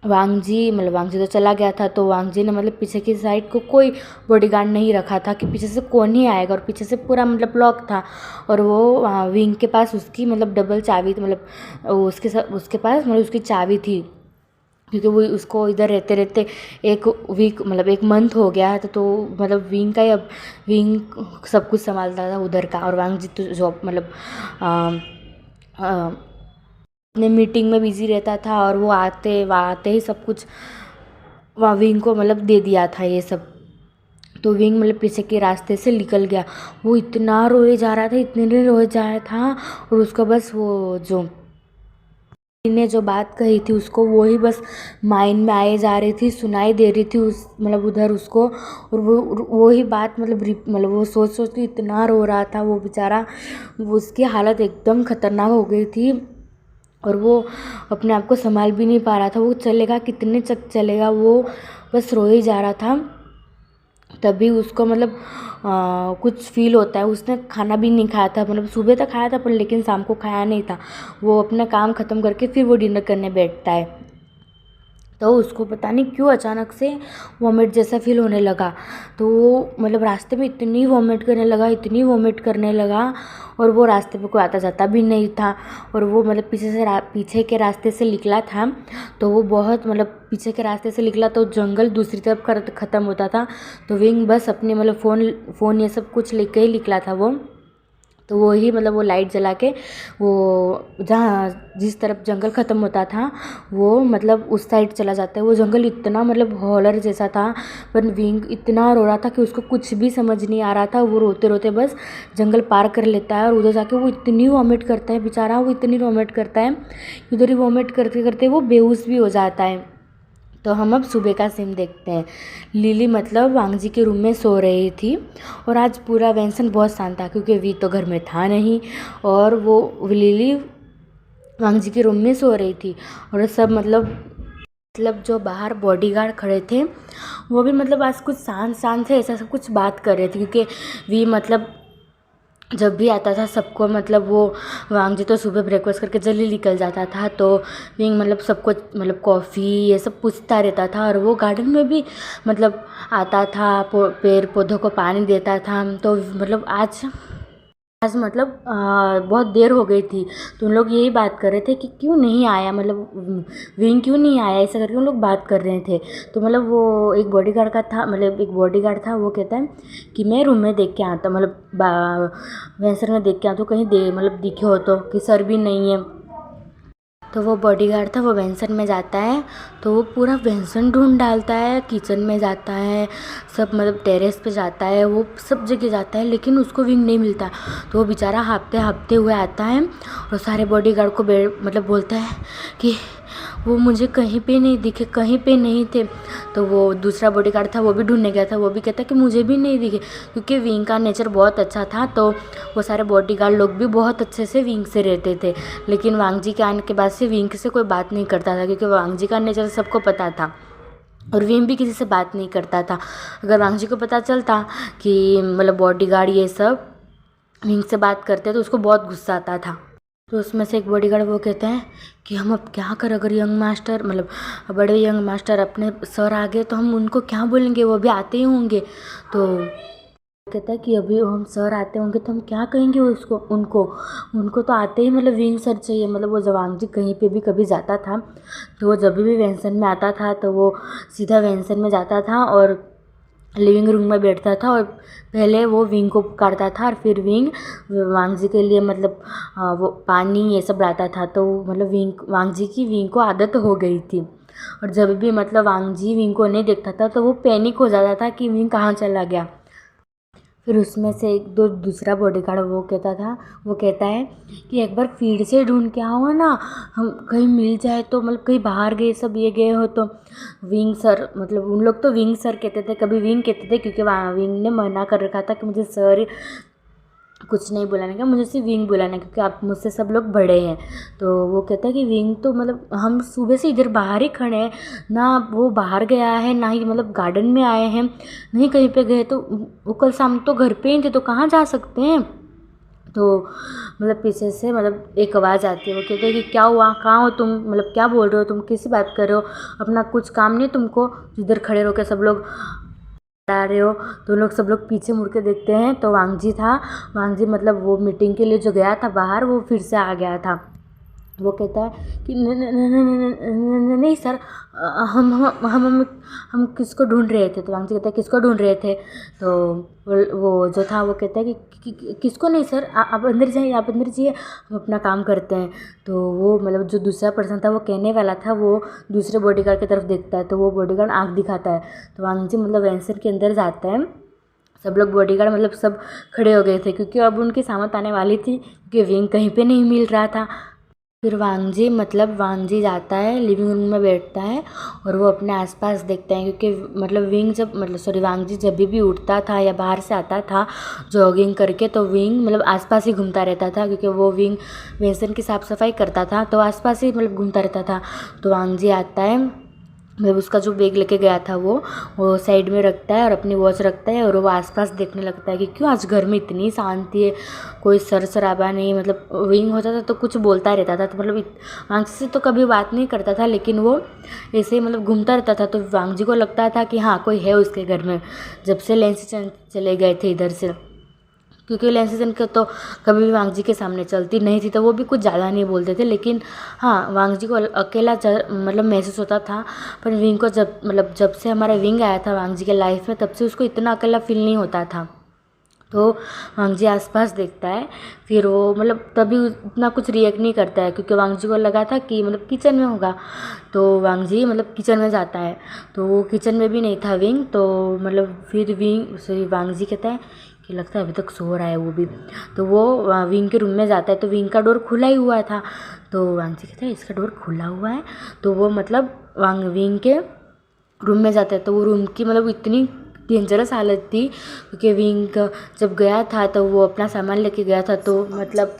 वांगजी तो चला गया था, तो वांगजी ने मतलब पीछे की साइड को कोई बॉडीगार्ड नहीं रखा था कि पीछे से कौन ही आएगा, और पीछे से पूरा मतलब लॉक था। और वो विंग के पास उसकी मतलब डबल चाबी थी, मतलब उसके पास मतलब उसकी चाबी थी, क्योंकि वो उसको इधर रहते रहते एक वीक मतलब एक मंथ हो गया था। तो मतलब विंग का ही अब विंग सब कुछ संभालता था उधर का, और वांगजी तो जॉब मतलब अपने मीटिंग में बिजी रहता था। और वो आते ही सब कुछ वहाँ विंग को मतलब दे दिया था ये सब। तो विंग मतलब पीछे के रास्ते से निकल गया। वो इतना रोए जा रहा था, इतने रोए जा रहा था, और उसको बस वो जो ने जो बात कही थी उसको वो ही बस माइंड में आए जा रही थी, सुनाई दे रही थी उस मतलब उधर उसको। और वो ही बात मतलब वो सोच सोच के इतना रो रहा था वो बेचारा। वो उसकी हालत एकदम खतरनाक हो गई थी, और वो अपने आप को संभाल भी नहीं पा रहा था। वो चलेगा कितने तक चलेगा, वो बस रो ही जा रहा था। तभी उसको मतलब कुछ फील होता है। उसने खाना भी नहीं खाया था, मतलब सुबह तक खाया था पर लेकिन शाम को खाया नहीं था। वो अपना काम ख़त्म करके फिर वो डिनर करने बैठता है। तो उसको पता नहीं क्यों अचानक से वॉमिट जैसा फील होने लगा। तो वो मतलब रास्ते में इतनी वॉमिट करने लगा, इतनी वॉमिट करने लगा, और वो रास्ते पे कोई आता जाता भी नहीं था। और वो मतलब पीछे के रास्ते से निकला था। तो वो बहुत मतलब पीछे के रास्ते से निकला तो जंगल दूसरी तरफ ख़त्म होता था। तो विंग बस अपने मतलब फ़ोन ये सब कुछ लेके ही निकला था वो। तो वो ही मतलब वो लाइट जला के वो जहाँ जिस तरफ जंगल ख़त्म होता था वो मतलब उस साइड चला जाता है। वो जंगल इतना मतलब हॉलर जैसा था, पर विंग इतना रो रहा था कि उसको कुछ भी समझ नहीं आ रहा था। वो रोते रोते बस जंगल पार कर लेता है, और उधर जाके वो इतनी वॉमिट करता है बेचारा। वो इतनी वॉमिट करता है, उधर ही वॉमिट करते करते वो बेहोश भी हो जाता है। तो हम अब सुबह का सीन देखते हैं। लिली मतलब वांगजी के रूम में सो रही थी, और आज पूरा वेंसन बहुत शांत था क्योंकि वी तो घर में था नहीं, और वो लिली वांगजी के रूम में सो रही थी। और सब मतलब जो बाहर बॉडीगार्ड खड़े थे वो भी मतलब आज कुछ शांत शांत से ऐसा सब कुछ बात कर रहे थे, क्योंकि वी मतलब जब भी आता था सबको मतलब वो वांगजी तो सुबह ब्रेकफास्ट करके जल्दी निकल जाता था। तो विंग मतलब सबको मतलब कॉफ़ी ये सब पूछता रहता था, और वो गार्डन में भी मतलब आता था, पेड़ पौधों को पानी देता था। तो मतलब आज मतलब बहुत देर हो गई थी, तो उन लोग यही बात कर रहे थे कि क्यों नहीं आया, मतलब विंग क्यों नहीं आया, ऐसा करके उन लोग बात कर रहे थे। तो मतलब वो एक बॉडीगार्ड का था, मतलब एक बॉडीगार्ड था, वो कहता है कि मैं रूम में देख के आता, मतलब वेंसर में देख के आता हूँ, कहीं मतलब दिखे हो तो, कि सर भी नहीं है। तो वो बॉडीगार्ड था, वो वेंसन में जाता है, तो वो पूरा वेंसन ढूंढ डालता है, किचन में जाता है, सब मतलब टेरेस पे जाता है, वो सब जगह जाता है, लेकिन उसको विंग नहीं मिलता। तो वो बेचारा हाँफते हुए आता है, और सारे बॉडीगार्ड को मतलब बोलता है कि वो मुझे कहीं पे नहीं दिखे, कहीं पे नहीं थे। तो वो दूसरा बॉडीगार्ड था, वो भी ढूंढने गया था, वो भी कहता कि मुझे भी नहीं दिखे, क्योंकि विंग का नेचर बहुत अच्छा था। तो वो सारे बॉडीगार्ड लोग भी बहुत अच्छे से विंग से रहते थे। लेकिन वांगजी के आने के बाद से विंग से कोई बात नहीं करता था, क्योंकि वांगजी का नेचर सबको पता था, और विंग भी किसी से बात नहीं करता था। अगर वांगजी को पता चलता कि मतलब बॉडीगार्ड ये सब विंग से बात करते तो उसको बहुत गुस्सा आता था। तो उसमें से एक बॉडीगार्ड वो कहता है कि हम अब क्या करें, अगर यंग मास्टर मतलब बड़े यंग मास्टर अपने सर आ गए तो हम उनको क्या बोलेंगे, वो भी आते ही होंगे। तो कहता है कि अभी हम सर आते होंगे तो हम क्या कहेंगे उनको तो आते ही मतलब विंग सर चाहिए। मतलब वो वांगजी कहीं पे भी कभी जाता था तो वो जब भी वेंसन में आता था तो वो सीधा वेंसन में जाता था और लिविंग रूम में बैठता था, और पहले वो विंग को पुकारता था, और फिर विंग वांगजी के लिए मतलब वो पानी ये सब लाता था। तो मतलब वांगजी की विंग को आदत हो गई थी, और जब भी मतलब वांगजी विंग को नहीं देखता था तो वो पैनिक हो जाता था कि विंग कहाँ चला गया। फिर उसमें से दूसरा बॉडीगार्ड वो कहता है कि एक बार फिर से ढूंढ के आओ ना, हम कहीं मिल जाए तो, मतलब कहीं बाहर गए सब ये गए हो तो। विंग सर मतलब उन लोग तो विंग सर कहते थे, कभी विंग कहते थे, क्योंकि विंग ने मना कर रखा था कि मुझे सर कुछ नहीं बुलाने का, मुझे सिर्फ विंग बुलाना, क्योंकि आप मुझसे सब लोग बड़े हैं। तो वो कहता है कि विंग तो मतलब हम सुबह से इधर बाहर ही खड़े हैं ना, वो बाहर गया है ना ही मतलब गार्डन में आए हैं, नहीं कहीं पे गए। तो वो कल शाम तो घर पे ही थे, तो कहाँ जा सकते हैं। तो मतलब पीछे से मतलब एक आवाज़ आती है, वो कहते हैं कि क्या हुआ, कहाँ हो तुम, मतलब क्या बोल रहे हो तुम, किसी बात कर रहे हो, अपना कुछ काम नहीं तुमको, इधर खड़े रहो के सब लोग आ रहे हो। तो लोग सब लोग पीछे मुड़ के देखते हैं तो वांगजी था। वांगजी मतलब वो मीटिंग के लिए जो गया था बाहर, वो फिर से आ गया था। वो कहता है कि नहीं सर, हम किसको ढूंढ रहे थे। तो वांगजी कहता है किसको ढूंढ रहे थे। तो वो जो था वो कहता है कि किसको नहीं सर, आप अंदर जाइए, आप अंदर जाइए, हम अपना काम करते हैं। तो वो मतलब जो दूसरा पर्सन था वो कहने वाला था, वो दूसरे बॉडीगार्ड की तरफ देखता है, तो वो बॉडीगार्ड आँख दिखाता है। तो वांगजी मतलब वैंसन के अंदर जाता है। सब लोग बॉडीगार्ड मतलब सब खड़े हो गए थे, क्योंकि अब उनकी सामत आने वाली थी, क्योंकि विंग कहीं पे नहीं मिल रहा था। फिर वांगजी जाता है, लिविंग रूम में बैठता है और वो अपने आसपास देखता है, क्योंकि वांगजी जब भी उठता था या बाहर से आता था जॉगिंग करके, तो विंग मतलब आसपास ही घूमता रहता था, क्योंकि वो विंग वेसन की साफ़ सफाई करता था, तो आसपास ही मतलब घूमता रहता था। तो वांगजी आता है, मतलब उसका जो बैग लेके गया था वो साइड में रखता है और अपनी वॉच रखता है, और वो आसपास देखने लगता है कि क्यों आज घर में इतनी शांति है, कोई शराबा नहीं। मतलब विंग होता था तो कुछ बोलता रहता था, तो मतलब वांगजी से तो कभी बात नहीं करता था, लेकिन वो ऐसे मतलब घूमता रहता था। तो वांगजी को लगता था कि हाँ कोई है उसके घर में, जब से लेंसी चले गए थे इधर से, क्योंकि लेंसीजन के तो कभी भी वांगजी के सामने चलती नहीं थी, तो वो भी कुछ ज़्यादा नहीं बोलते थे। लेकिन हाँ वांगजी को अकेला मतलब महसूस होता था। पर विंग को जब से हमारा विंग आया था वांगजी के लाइफ में, तब से उसको इतना अकेला फील नहीं होता था। तो वांगजी आसपास देखता है, फिर वो मतलब तभी उतना कुछ रिएक्ट नहीं करता है, क्योंकि वांगजी को लगा था कि मतलब किचन में होगा। तो वांगजी मतलब किचन में जाता है, तो वो किचन में भी नहीं था विंग। तो मतलब फिर वांगजी कहता है कि लगता है अभी तक सो रहा है वो भी। तो वो विंग के रूम में जाता है, तो विंग का डोर खुला ही हुआ था। तो वांगजी कहता है इसका डोर खुला हुआ है, तो वो मतलब विंग के रूम में जाता है। तो वो रूम की मतलब इतनी डेंजरस हालत थी, क्योंकि विंग जब गया था तो वो अपना सामान लेके गया था, तो मतलब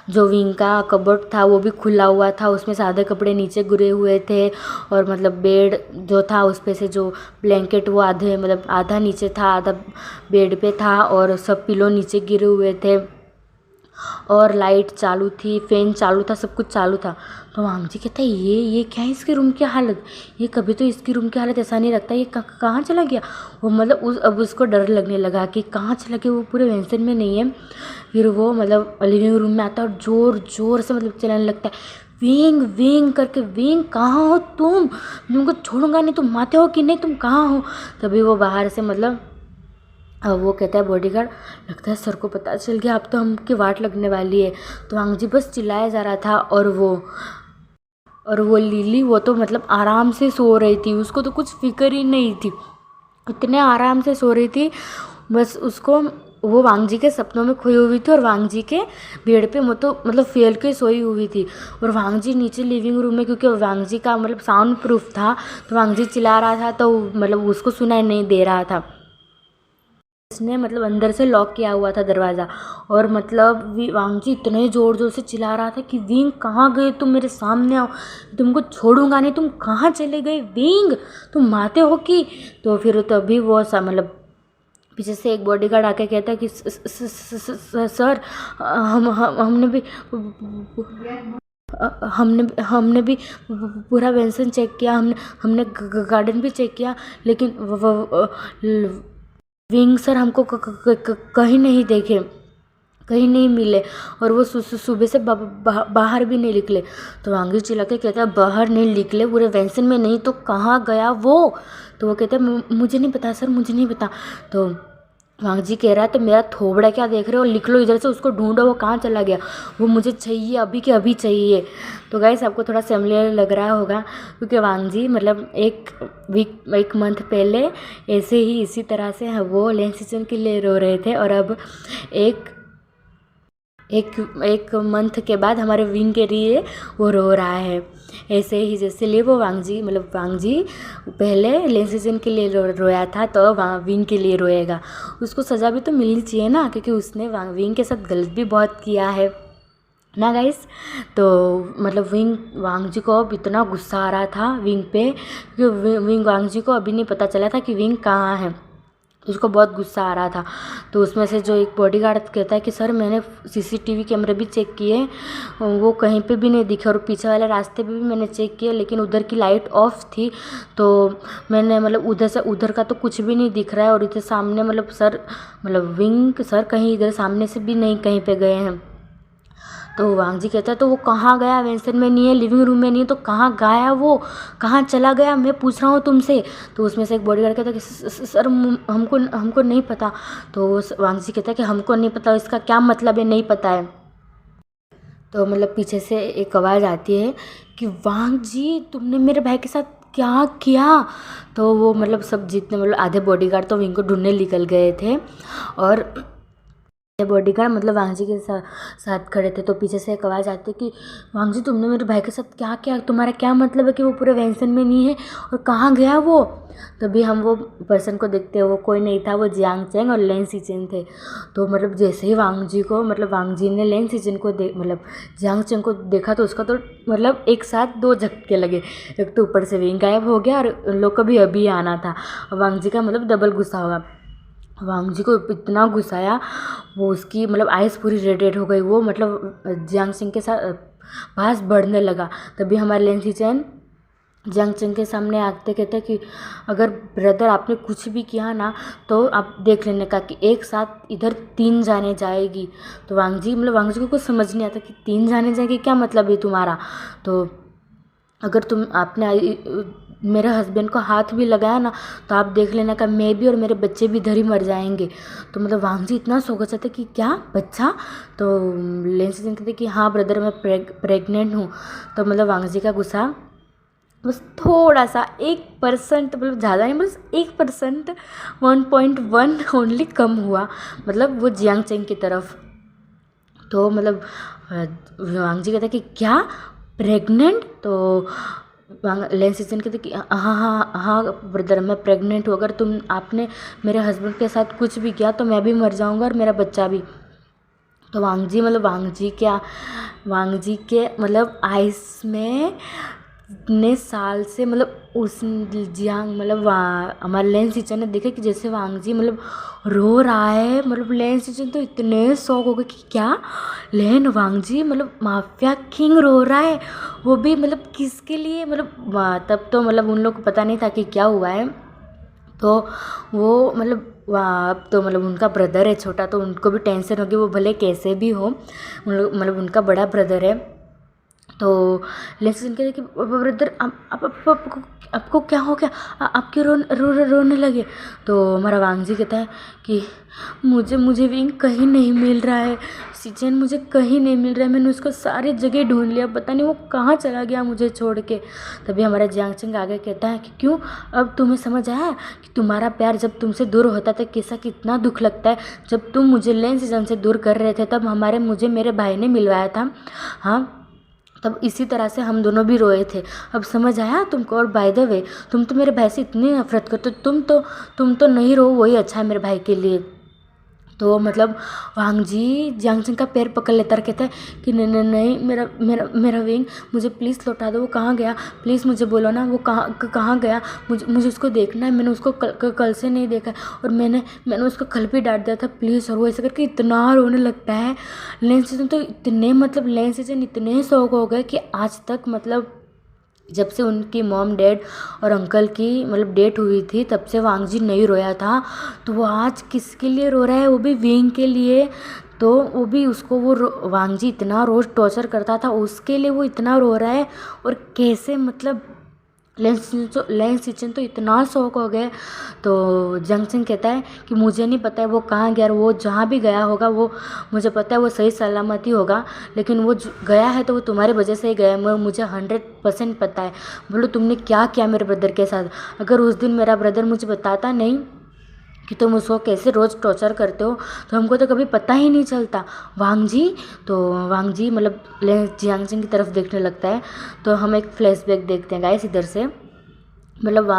जो विंग का कबर्ड था वो भी खुला हुआ था, उसमें सादे कपड़े नीचे गिरे हुए थे, और मतलब बेड जो था उस पे से जो ब्लैंकेट वो आधा नीचे था, आधा बेड पे था, और सब पिलो नीचे गिरे हुए थे, और लाइट चालू थी, फैन चालू था, सब कुछ चालू था। तो वांगजी कहता है ये क्या है इसके रूम की हालत, ये कभी तो इसकी रूम की हालत ऐसा नहीं रखता, ये कहाँ चला गया। वो मतलब अब उसको डर लगने लगा कि कहाँ चला गया, वो पूरे वेंसन में नहीं है। फिर वो मतलब लिविंग रूम में आता है और ज़ोर ज़ोर से मतलब चिल्लाने लगता है, विंग विंग करके, विंग कहाँ हो तुम तुमको छोड़ूंगा नहीं, तुम माते हो कि नहीं, तुम कहाँ हो। तभी वो बाहर से मतलब वो कहता है बॉडीगार्ड, लगता है सर को पता चल गया, अब तो हमकी वाट लगने वाली है। तो वांगजी बस चिल्लाया जा रहा था, और वो लिली वो तो मतलब आराम से सो रही थी, उसको तो कुछ फिक्र ही नहीं थी, इतने आराम से सो रही थी। बस उसको वो वांगजी के सपनों में खोई हुई थी, और वांगजी के बेड पे मतलब फैल के सोई हुई थी, और वांगजी नीचे लिविंग रूम में, क्योंकि वांगजी का मतलब साउंड प्रूफ था, तो वांगजी चिल्ला रहा था, तो मतलब उसको सुनाई नहीं दे रहा था। उसने मतलब अंदर से लॉक किया हुआ था दरवाज़ा, और मतलब वांगजी इतने ज़ोर ज़ोर से चिल्ला रहा था कि विंग कहाँ गए, तुम मेरे सामने आओ, तुमको छोड़ूंगा नहीं, तुम कहाँ चले गए विंग, तुम माते हो कि। तो फिर तभी वो मतलब पीछे से एक बॉडीगार्ड आके कहता है कि सर, हमने भी हमने भी पूरा वेंसन चेक किया, हमने गार्डन भी चेक किया, लेकिन विंग सर हमको कहीं नहीं देखे, कहीं नहीं मिले, और वो सुबह से बाहर भी नहीं निकले। तो वांगजी चिल्ला के कहता है बाहर नहीं निकले पूरे वेंसन में नहीं, तो कहाँ गया वो। तो वो कहता है मुझे नहीं पता सर, मुझे नहीं पता। तो वांगजी कह रहा है तो मेरा थोबड़ा क्या देख रहे हो, लिख लो इधर से, उसको ढूंढो, वो कहाँ चला गया, वो मुझे चाहिए अभी के अभी चाहिए। तो गाइस आपको थोड़ा सिमिलर लग रहा होगा, क्योंकि वांगजी मतलब एक मंथ पहले ऐसे ही इसी तरह से वो लेंसीजन के लिए रो रहे थे, और अब एक मंथ के बाद हमारे विंग के लिए वो रो रहा है। ऐसे ही जैसे लिए वो वांगजी पहले लेंसीजन के लिए रोया था, तो विंग के लिए रोएगा। उसको सज़ा भी तो मिलनी चाहिए ना, क्योंकि उसने विंग के साथ गलत भी बहुत किया है ना गाइस। तो मतलब वांगजी को अब इतना गुस्सा आ रहा था विंग पे, क्योंकि वांगजी को अभी नहीं पता चला था कि विंग कहाँ है, उसको बहुत गुस्सा आ रहा था। तो उसमें से जो एक बॉडीगार्ड कहता है कि सर मैंने सीसीटीवी कैमरे भी चेक किए, वो कहीं पे भी नहीं दिखे, और पीछे वाले रास्ते पे भी मैंने चेक किया, लेकिन उधर की लाइट ऑफ थी, तो मैंने मतलब उधर से उधर का तो कुछ भी नहीं दिख रहा है, और इधर सामने विंग सर कहीं इधर सामने से भी नहीं कहीं पे गए हैं। तो वांग जी कहता है तो वो कहाँ गया, वेंसन में नहीं है, लिविंग रूम में नहीं है, तो कहाँ गया वो, कहाँ चला गया, मैं पूछ रहा हूँ तुमसे। तो उसमें से एक बॉडीगार्ड कहता है कि सर हमको हमको नहीं पता। तो वांग जी कहता है कि हमको नहीं पता, इसका क्या मतलब है नहीं पता है। तो मतलब पीछे से एक आवाज़ आती है कि वांग जी तुमने मेरे भाई के साथ क्या किया। तो वो मतलब सब जितने मतलब आधे बॉडीगार्ड तो विंग को ढूंढने निकल गए थे और बॉडीगार्ड मतलब वांग जी के साथ खड़े थे। तो पीछे से एक आवाज़ आती है कि वांग जी तुमने मेरे भाई के साथ क्या किया, तुम्हारा क्या मतलब है कि वो पूरे वेंसन में नहीं है और कहाँ गया वो। तभी हम वो पर्सन को देखते हैं, वो कोई नहीं था, वो जियांग चेंग और लेन सीचेन थे। तो मतलब जैसे ही वांग जी को मतलब वांग जी ने लेन सीचेन को मतलब जियांग चेंग को देखा तो उसका तो मतलब एक साथ दो झटके लगे। एक तो ऊपर से विंग गायब हो गया और उन लोग को भी अभी आना था। वांग जी का मतलब डबल गुस्सा होगा। वांग जी को इतना गुस्साया, वो उसकी मतलब आइज़ पूरी रेड हो गई, वो मतलब जियांग सिंह के साथ पास बढ़ने लगा। तभी हमारे लेंसी चैन जियांग सिंह के सामने आते कहते कि अगर ब्रदर आपने कुछ भी किया ना तो आप देख लेने का कि एक साथ इधर 3 जाने जाएगी। तो वांग जी को कुछ समझ नहीं आता कि 3 जाने जाएगी, क्या मतलब है तुम्हारा। तो अगर तुम आपने मेरे हस्बैंड को हाथ भी लगाया ना तो आप देख लेना का मैं भी और मेरे बच्चे भी इधर ही मर जाएंगे। तो मतलब वांग जी इतना सोच जाते कि क्या बच्चा। तो लेंस सिंह कहते कि हाँ ब्रदर मैं प्रेग्नेंट हूँ। तो मतलब वांग जी का गुस्सा बस थोड़ा सा 1% मतलब ज़्यादा नहीं, बस 1% 1.1 ओनली कम हुआ मतलब वो जियांग चेंग की तरफ। तो मतलब वांग जी कहते कि क्या प्रेग्नेंट। तो लेंस सीजन कहते कि हाँ हाँ हाँ ब्रदर मैं प्रेग्नेंट हूँ, अगर आपने मेरे हस्बैंड के साथ कुछ भी किया तो मैं भी मर जाऊँगा और मेरा बच्चा भी। तो वांग जी के मतलब आइस में इतने साल से मतलब उस जियांग मतलब हमारे लेंस टीचर ने देखा कि जैसे वांग जी मतलब रो रहा है। मतलब लेंस टीचर तो इतने शौक हो गए कि क्या वांग जी मतलब माफिया किंग रो रहा है, वो भी मतलब किसके लिए। मतलब तब तो मतलब उन लोग को पता नहीं था कि क्या हुआ है। तो वो मतलब अब तो मतलब उनका ब्रदर है छोटा, तो उनको भी टेंशन होगी, वो भले कैसे भी हो उन लोग मतलब उनका बड़ा ब्रदर है। तो लेकिन कहते कि ब्रदर आपको क्या हो गया, आप क्यों रोने लगे। तो हमारा वांग जी कहता है कि मुझे विंग कहीं नहीं मिल रहा है, सीचेन मुझे कहीं नहीं मिल रहा है, मैंने उसको सारी जगह ढूंढ लिया, पता नहीं वो कहाँ चला गया मुझे छोड़ के। तभी हमारा जियांग चेंग आगे कहता है कि क्यों अब तुम्हें समझ आया कि तुम्हारा प्यार जब तुमसे दूर होता था कैसा कितना दुख लगता है। जब तुम मुझे लेन सीजन से दूर कर रहे थे तब मुझे मेरे भाई ने मिलवाया था, हाँ तब इसी तरह से हम दोनों भी रोए थे। अब समझ आया तुमको। और बाय द वे तुम तो मेरे भाई से इतनी नफरत करते हो, तुम तो नहीं रो, वही अच्छा है मेरे भाई के लिए। तो मतलब वांग जी जियांग सिंह का पैर पकड़ लेता और कहता है कि नहीं नहीं नहीं मेरा विंग मुझे प्लीज़ लौटा दो, वो कहाँ गया, प्लीज़ मुझे बोलो ना वो कहाँ गया, मुझे उसको देखना है, मैंने उसको कल से नहीं देखा और मैंने उसको कल भी डांट दिया था प्लीज़। और वो ऐसे करके इतना रोने लगता है। लेंस सीजन तो इतने मतलब लेंस सीजन इतने शौक हो गए कि आज तक मतलब जब से उनकी मॉम डैड और अंकल की मतलब डेट हुई थी तब से वांग जी नहीं रोया था। तो वो आज किसके लिए रो रहा है, वो भी विंग के लिए। तो वो भी उसको वांग जी इतना रोज़ टॉर्चर करता था उसके लिए वो इतना रो रहा है। और कैसे मतलब लेंस सीचन तो इतना शौक हो गए। तो जंग सिंह कहता है कि मुझे नहीं पता है वो कहाँ गया, वो जहाँ भी गया होगा वो मुझे पता है वो सही सलामत ही होगा, लेकिन वो गया है तो वो तुम्हारे वजह से ही गया है, मुझे 100% पता है। बोलो तुमने क्या किया मेरे ब्रदर के साथ, अगर उस दिन मेरा ब्रदर मुझे बताता नहीं कि तुम उसको कैसे रोज़ टॉर्चर करते हो तो हमको तो कभी पता ही नहीं चलता वांग जी। तो वांग जी मतलब जियांग सिंह की तरफ देखने लगता है। तो हम एक फ्लैशबैक देखते हैं गाइस इधर से। मतलब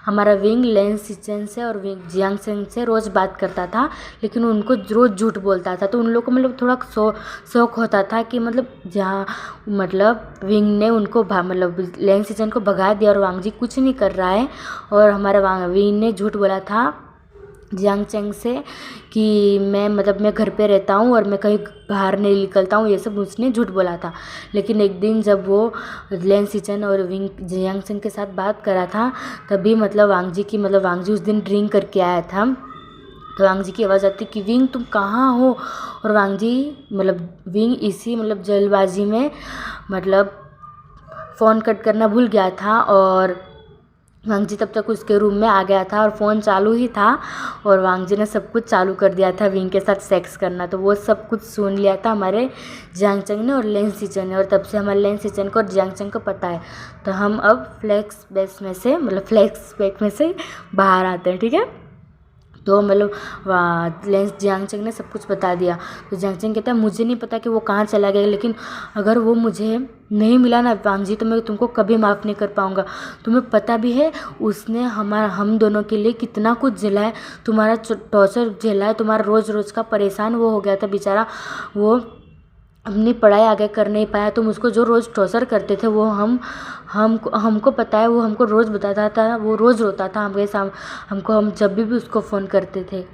हमारा विंग लेंस सिचन से और विंग जियांग सिंह से रोज़ बात करता था, लेकिन उनको रोज़ झूठ बोलता था। तो उन लोग को मतलब थोड़ा शौक होता था कि मतलब जहाँ मतलब विंग ने उनको मतलब लेंस सिचन को भगा दिया और वांग जी कुछ नहीं कर रहा है। और हमारा विंग ने झूठ बोला था जियांग चेंग से कि मैं घर पे रहता हूँ और मैं कहीं बाहर नहीं निकलता हूँ, ये सब उसने झूठ बोला था। लेकिन एक दिन जब वो लेन सिचन और विंग जियांग चेंग के साथ बात करा था तभी मतलब वांग जी उस दिन ड्रिंक करके आया था। तो वांग जी की आवाज़ आती कि विंग तुम कहाँ हो। और वांग जी विंग इसी जल्दबाजी में फ़ोन कट करना भूल गया था और वांग जी तब तक उसके रूम में आ गया था और फ़ोन चालू ही था और वांग जी ने सब कुछ चालू कर दिया था विंग के साथ सेक्स करना। तो वो सब कुछ सुन लिया था हमारे जियांग चंग ने और लेन सिचन ने, और तब से हमारे लेन सिचन को और जियांग चंग को पता है। तो हम अब फ्लैशबैक में से बाहर आते हैं, ठीक है। तो लेंस जियांग चंग ने सब कुछ बता दिया। तो जियांग चंग कहता है मुझे नहीं पता कि वो कहाँ चला गया, लेकिन अगर वो मुझे नहीं मिला ना वांग जी तो मैं तुमको कभी माफ़ नहीं कर पाऊँगा। तुम्हें पता भी है उसने हम दोनों के लिए कितना कुछ झेला है, तुम्हारा टॉर्चर झेला है, तुम्हारा रोज़ रोज़ का परेशान वो हो गया था बेचारा, वो अपनी पढ़ाई आगे कर नहीं पाया। तुम उसको जो रोज़ टॉर्चर करते थे वो हमको पता है, वो हमको रोज़ बताता था, वो रोज़ रोता था हमको हम जब भी उसको फ़ोन करते थे।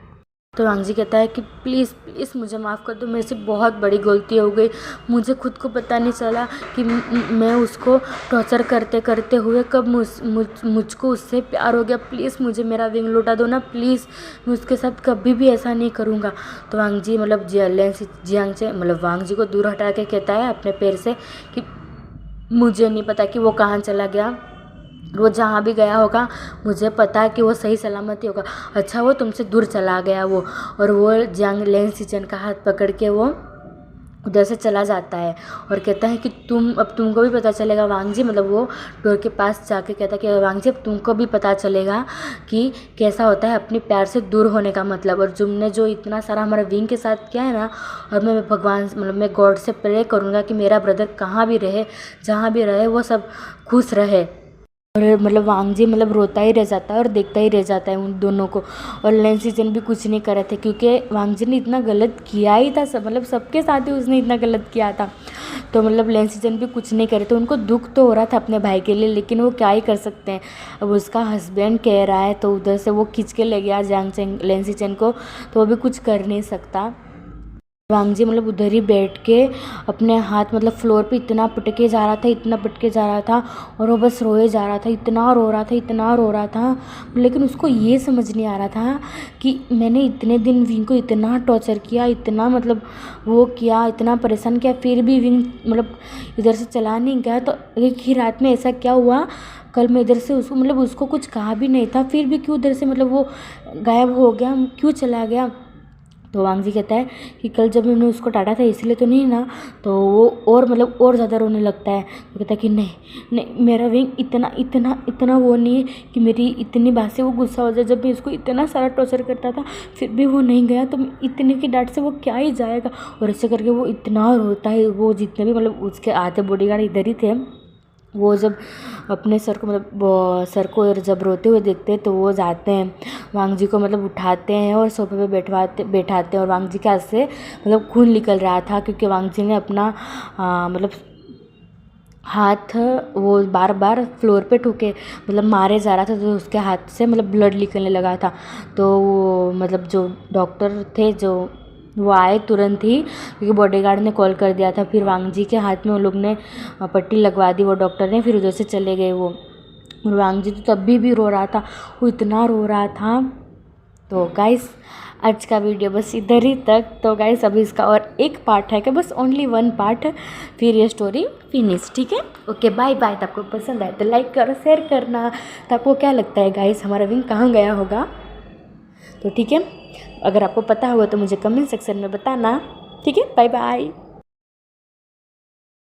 तो वांग जी कहता है कि प्लीज़ प्लीज़ मुझे माफ़ कर दो, मेरे से बहुत बड़ी गलती हो गई, मुझे खुद को पता नहीं चला कि मैं उसको टॉर्चर करते करते हुए कब मुझको उससे प्यार हो गया। प्लीज़ मुझे मेरा विंग लौटा दो ना, प्लीज़ मैं उसके साथ कभी भी ऐसा नहीं करूँगा। तो वांग जी जियांग से वांग जी को दूर हटा के कहता है अपने पैर से कि मुझे नहीं पता कि वो कहाँ चला गया, वो जहाँ भी गया होगा मुझे पता है कि वो सही सलामती होगा। अच्छा वो तुमसे दूर चला गया वो, और वो लेन सिचन का हाथ पकड़ के वो उधर से चला जाता है और कहता है कि अब तुमको भी पता चलेगा वांग जी, वो डोर के पास जाके कहता है कि वांग जी अब तुमको भी पता चलेगा कि कैसा होता है अपने प्यार से दूर होने का और तुमने जो इतना सारा हमारे विंग के साथ किया है ना, और मैं भगवान मैं गॉड से प्रे करूँगा कि मेरा ब्रदर कहाँ भी रहे, जहाँ भी रहे वो सब खुश रहे। और वांग जी रोता ही रह जाता है और देखता ही रह जाता है उन दोनों को। और लेन सिचन भी कुछ नहीं कर रहे थे क्योंकि वांग जी ने इतना गलत किया ही था, सबके साथ ही उसने इतना गलत किया था। तो लेन सिचन भी कुछ नहीं कर रहे थे, उनको दुख तो हो रहा था अपने भाई के लिए, लेकिन वो क्या ही कर सकते हैं। अब उसका हस्बैंड कह रहा है तो उधर से वो खींच के ले गया लेन सिचन को, तो वो भी कुछ कर नहीं सकता। वांग जी उधर ही बैठ के अपने हाथ फ्लोर पे इतना पटके जा रहा था, इतना पटके जा रहा था, और वो बस रोए जा रहा था, इतना रो रहा था। लेकिन उसको ये समझ नहीं आ रहा था कि मैंने इतने दिन विंग को इतना टॉर्चर किया, इतना वो किया, इतना परेशान किया, फिर भी विंग इधर से चला नहीं गया। तो एक ही रात में ऐसा क्या हुआ, कल मैं इधर से उसको उसको कुछ कहा भी नहीं था, फिर भी क्यों इधर से वो गायब हो गया, क्यों चला गया। तो वांग जी कहता है कि कल जब मैंने उसको डांटा था इसलिए तो नहीं ना, तो वो और और ज़्यादा रोने लगता है। तो कहता है कि नहीं मेरा विंग इतना वो नहीं है कि मेरी इतनी बात से वो गुस्सा हो जाए। जब मैं इसको इतना सारा टॉर्चर करता था फिर भी वो नहीं गया, तो इतने की डांट से वो क्या ही जाएगा। और ऐसे करके वो इतना रोता है, वो जितने भी उसके आधे बॉडीगार्ड इधर ही थे, वो जब अपने सर को जब रोते हुए देखते हैं तो वो जाते हैं वांग जी को उठाते हैं और सोफे पे बैठाते हैं। और वांग जी के हाथ से खून निकल रहा था क्योंकि वांग जी ने अपना हाथ वो बार बार फ्लोर पे ठोके मारे जा रहा था, तो उसके हाथ से ब्लड निकलने लगा था। तो वो जो डॉक्टर थे वो आए तुरंत ही, क्योंकि बॉडीगार्ड ने कॉल कर दिया था। फिर वांग जी के हाथ में उन लोग ने पट्टी लगवा दी वो डॉक्टर ने, फिर उधर से चले गए वो। और वांग जी तो तब भी रो रहा था, वो इतना रो रहा था। तो गाइस आज का वीडियो बस इधर ही तक। तो गाइस अभी इसका और एक पार्ट है कि बस ओनली 1 पार्ट, फिर ये स्टोरी फिनिश, ठीक है। Okay bye bye. तो आपको पसंद आए तो लाइक करो, शेयर करना। तो आपको क्या लगता है गाइस हमारा विंग कहाँ गया होगा, तो ठीक है, अगर आपको पता होगा तो मुझे कमेंट सेक्शन में बताना, ठीक है। Bye bye.